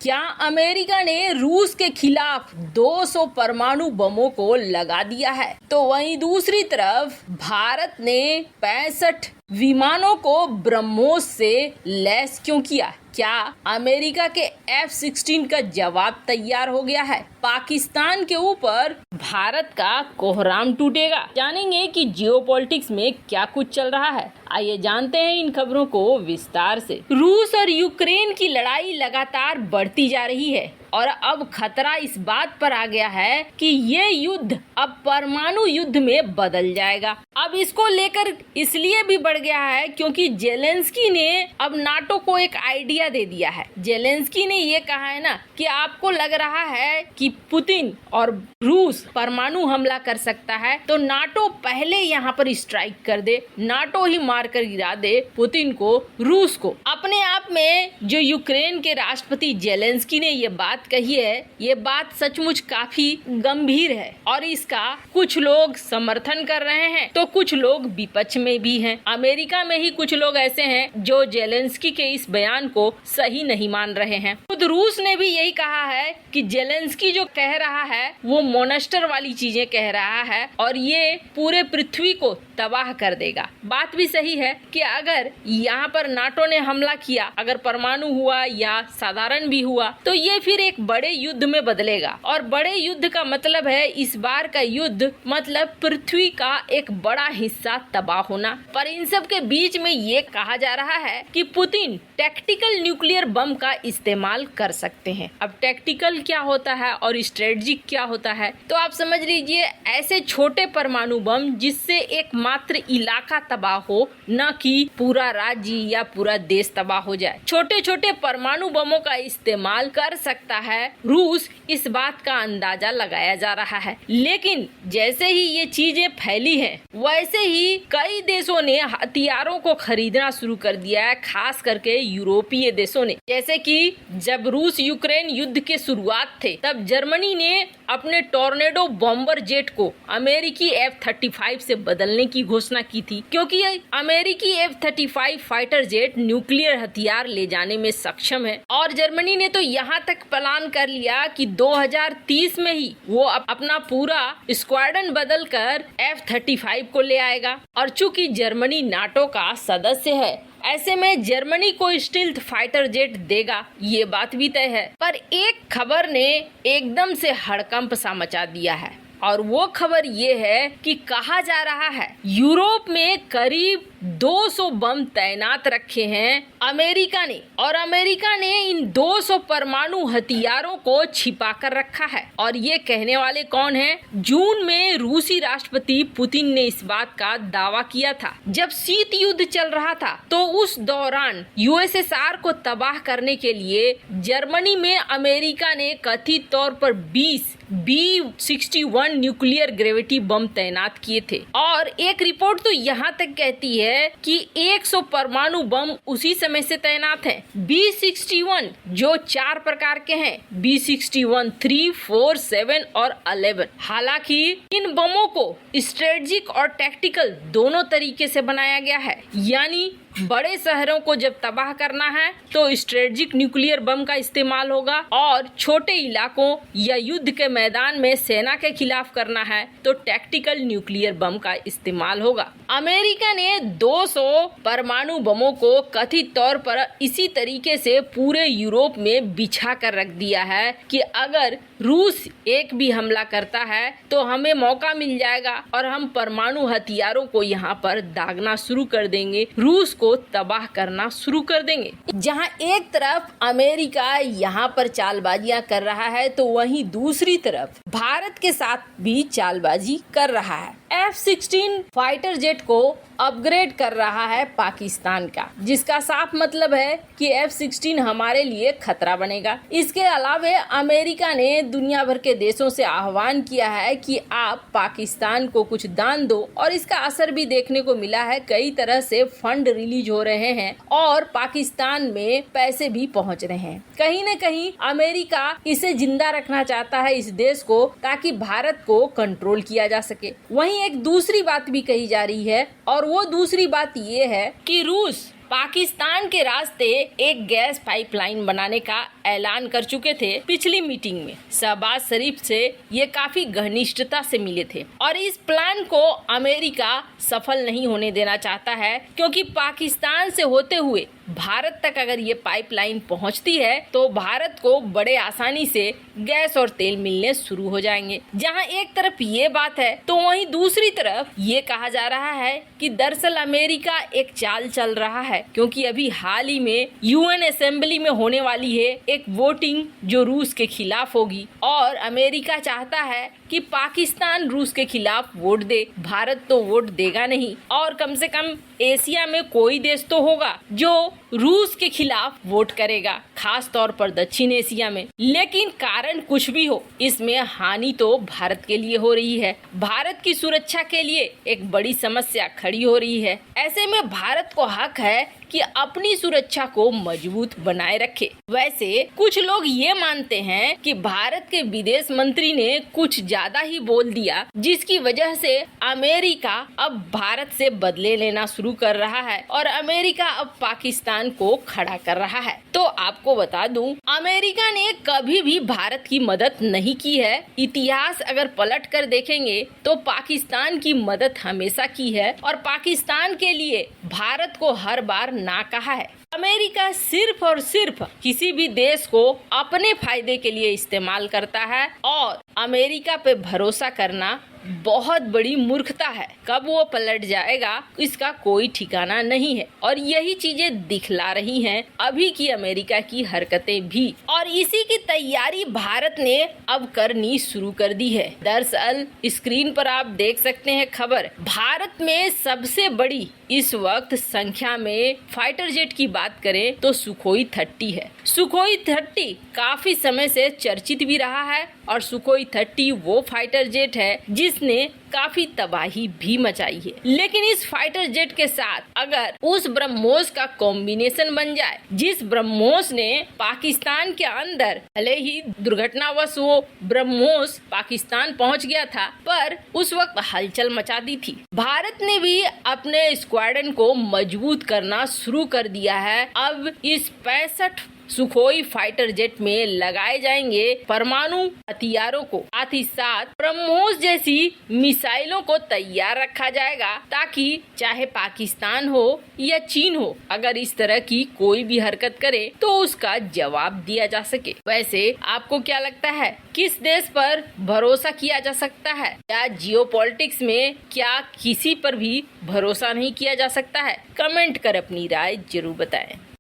क्या अमेरिका ने रूस के खिलाफ 200 परमाणु बमों को लगा दिया है? तो वहीं दूसरी तरफ भारत ने 65 विमानों को ब्रह्मोस से लैस क्यों किया? क्या अमेरिका के F-16 का जवाब तैयार हो गया है? पाकिस्तान के ऊपर भारत का कोहराम टूटेगा। जानेंगे कि जियोपॉलिटिक्स में क्या कुछ चल रहा है। आइए जानते हैं इन खबरों को विस्तार से। रूस और यूक्रेन की लड़ाई लगातार बढ़ती जा रही है और अब खतरा इस बात पर आ गया है कि ये युद्ध अब परमाणु युद्ध में बदल जाएगा। अब इसको लेकर इसलिए भी बढ़ गया है क्योंकि जेलेंस्की ने अब नाटो को एक आइडिया दे दिया है। जेलेंस्की ने ये कहा है ना कि आपको लग रहा है कि पुतिन और रूस परमाणु हमला कर सकता है तो नाटो पहले यहाँ पर स्ट्राइक कर दे, नाटो ही मार कर गिरा दे पुतिन को, रूस को। अपने आप में जो यूक्रेन के राष्ट्रपति जेलेंस्की ने ये बात कही है, ये बात सचमुच काफी गंभीर है और इसका कुछ लोग समर्थन कर रहे हैं तो कुछ लोग विपक्ष में भी हैं। अमेरिका में ही कुछ लोग ऐसे हैं जो जेलेंस्की के इस बयान को सही नहीं मान रहे हैं। खुद रूस ने भी यही कहा है कि जेलेंस्की जो कह रहा है वो मोनेस्टर वाली चीजें कह रहा है और ये पूरे पृथ्वी को तबाह कर देगा। बात भी सही है कि अगर यहाँ पर नाटो ने हमला किया, अगर परमाणु हुआ या साधारण भी हुआ तो ये फिर एक बड़े युद्ध में बदलेगा और बड़े युद्ध का मतलब है इस बार का युद्ध मतलब पृथ्वी का एक बड़ा हिस्सा तबाह होना। पर इन सब के बीच में ये कहा जा रहा है कि पुतिन टैक्टिकल न्यूक्लियर बम का इस्तेमाल कर सकते हैं। अब टैक्टिकल क्या होता है और स्ट्रेटेजिक क्या होता है तो आप समझ लीजिए ऐसे छोटे परमाणु बम जिससे एक मात्र इलाका तबाह हो, न कि पूरा राज्य या पूरा देश तबाह हो जाए। छोटे छोटे परमाणु बमों का इस्तेमाल कर सकता है रूस, इस बात का अंदाजा लगाया जा रहा है। लेकिन जैसे ही ये चीजें फैली हैं, वैसे ही कई देशों ने हथियारों को खरीदना शुरू कर दिया है, खास करके यूरोपीय देशों ने। जैसे कि जब रूस यूक्रेन युद्ध के शुरुआत थे तब जर्मनी ने अपने टॉर्नेडो बॉम्बर जेट को अमेरिकी F-35 से बदलने की घोषणा की थी क्योंकि अमेरिकी F-35 फाइटर जेट न्यूक्लियर हथियार ले जाने में सक्षम है और जर्मनी ने तो यहाँ तक प्लान कर लिया कि 2030 में ही वो अपना पूरा स्क्वाड्रन बदलकर F-35 को ले आएगा। और चूंकि जर्मनी नाटो का सदस्य है ऐसे में जर्मनी को स्टील्थ फाइटर जेट देगा, ये बात भी तय है। पर एक खबर ने एकदम से हड़कंप सा मचा दिया है और वो खबर ये है कि कहा जा रहा है यूरोप में करीब 200 बम तैनात रखे हैं अमेरिका ने और अमेरिका ने इन 200 परमाणु हथियारों को छिपा कर रखा है। और ये कहने वाले कौन हैं? जून में रूसी राष्ट्रपति पुतिन ने इस बात का दावा किया था। जब शीत युद्ध चल रहा था तो उस दौरान यूएसएसआर को तबाह करने के लिए जर्मनी में अमेरिका ने कथित तौर पर 20 B-61 न्यूक्लियर ग्रेविटी बम तैनात किए थे और एक रिपोर्ट तो यहाँ तक कहती है कि 100 परमाणु बम उसी समय से तैनात हैं। B-61 जो 4 प्रकार के हैं, B-61 3, 4, 7 और 11। हालांकि इन बमों को स्ट्रेटेजिक और टैक्टिकल दोनों तरीके से बनाया गया है, यानी बड़े शहरों को जब तबाह करना है तो स्ट्रेटेजिक न्यूक्लियर बम का इस्तेमाल होगा और छोटे इलाकों या युद्ध के मैदान में सेना के खिलाफ करना है तो टैक्टिकल न्यूक्लियर बम का इस्तेमाल होगा। अमेरिका ने 200 परमाणु बमों को कथित तौर पर इसी तरीके से पूरे यूरोप में बिछा कर रख दिया है कि अगर रूस एक भी हमला करता है तो हमें मौका मिल जाएगा और हम परमाणु हथियारों को यहाँ पर दागना शुरू कर देंगे, रूस को तबाह करना शुरू कर देंगे। जहाँ एक तरफ अमेरिका यहाँ पर चालबाजियां कर रहा है तो वहीं दूसरी तरफ भारत के साथ भी चालबाजी कर रहा है। F-16 फाइटर जेट को अपग्रेड कर रहा है पाकिस्तान का, जिसका साफ मतलब है कि F-16 हमारे लिए खतरा बनेगा। इसके अलावा अमेरिका ने दुनिया भर के देशों से आह्वान किया है कि आप पाकिस्तान को कुछ दान दो और इसका असर भी देखने को मिला है। कई तरह से फंड रिलीज हो रहे हैं और पाकिस्तान में पैसे भी पहुंच रहे हैं। कहीं न कहीं अमेरिका इसे जिंदा रखना चाहता है, इस देश को, ताकि भारत को कंट्रोल किया जा सके। वहीं एक दूसरी बात भी कही जा रही है और वो दूसरी बात ये है कि रूस पाकिस्तान के रास्ते एक गैस पाइपलाइन बनाने का ऐलान कर चुके थे। पिछली मीटिंग में शहबाज शरीफ से ये काफी घनिष्ठता से मिले थे और इस प्लान को अमेरिका सफल नहीं होने देना चाहता है, क्योंकि पाकिस्तान से होते हुए भारत तक अगर ये पाइपलाइन पहुंचती है तो भारत को बड़े आसानी से गैस और तेल मिलने शुरू हो जाएंगे। जहां एक तरफ ये बात है तो वहीं दूसरी तरफ ये कहा जा रहा है कि दरअसल अमेरिका एक चाल चल रहा है, क्योंकि अभी हाल ही में यूएन असेंबली में होने वाली है एक वोटिंग जो रूस के खिलाफ होगी और अमेरिका चाहता है कि पाकिस्तान रूस के खिलाफ वोट दे। भारत तो वोट देगा नहीं और कम से कम एशिया में कोई देश तो होगा जो रूस के खिलाफ वोट करेगा, खास तौर पर दक्षिण एशिया में। लेकिन कारण कुछ भी हो, इसमें हानि तो भारत के लिए हो रही है। भारत की सुरक्षा के लिए एक बड़ी समस्या खड़ी हो रही है। ऐसे में भारत को हक है कि अपनी सुरक्षा को मजबूत बनाए रखे। वैसे कुछ लोग ये मानते हैं कि भारत के विदेश मंत्री ने कुछ ज्यादा ही बोल दिया, जिसकी वजह से अमेरिका अब भारत से बदले लेना शुरू कर रहा है और अमेरिका अब पाकिस्तान को खड़ा कर रहा है। तो आपको बता दूं, अमेरिका ने कभी भी भारत की मदद नहीं की है। इतिहास अगर पलट कर देखेंगे तो पाकिस्तान की मदद हमेशा की है और पाकिस्तान के लिए भारत को हर बार ना कहा है। अमेरिका सिर्फ और सिर्फ किसी भी देश को अपने फायदे के लिए इस्तेमाल करता है और अमेरिका पे भरोसा करना बहुत बड़ी मूर्खता है। कब वो पलट जाएगा इसका कोई ठिकाना नहीं है और यही चीजें दिखला रही हैं अभी की अमेरिका की हरकतें भी, और इसी की तैयारी भारत ने अब करनी शुरू कर दी है। दरअसल स्क्रीन पर आप देख सकते हैं खबर, भारत में सबसे बड़ी इस वक्त संख्या में फाइटर जेट की बात करें तो सुखोई 30 है। सुखोई 30 काफी समय से चर्चित भी रहा है और सुखोई 30 वो फाइटर जेट है जिसने काफी तबाही भी मचाई है। लेकिन इस फाइटर जेट के साथ अगर उस ब्रह्मोस का कॉम्बिनेशन बन जाए, जिस ब्रह्मोस ने पाकिस्तान के अंदर, भले ही दुर्घटनावश वो ब्रह्मोस पाकिस्तान पहुंच गया था, पर उस वक्त हलचल मचा दी थी। भारत ने भी अपने स्क्वाड्रन को मजबूत करना शुरू कर दिया है। अब इस 65 सुखोई फाइटर जेट में लगाए जाएंगे परमाणु हथियारों को, साथ ही साथ ब्रह्मोस जैसी मिसाइलों को तैयार रखा जाएगा, ताकि चाहे पाकिस्तान हो या चीन हो, अगर इस तरह की कोई भी हरकत करे तो उसका जवाब दिया जा सके। वैसे आपको क्या लगता है, किस देश पर भरोसा किया जा सकता है, या जियोपॉलिटिक्स में क्या किसी पर भी भरोसा नहीं किया जा सकता है? कमेंट कर अपनी राय जरूर बताएं।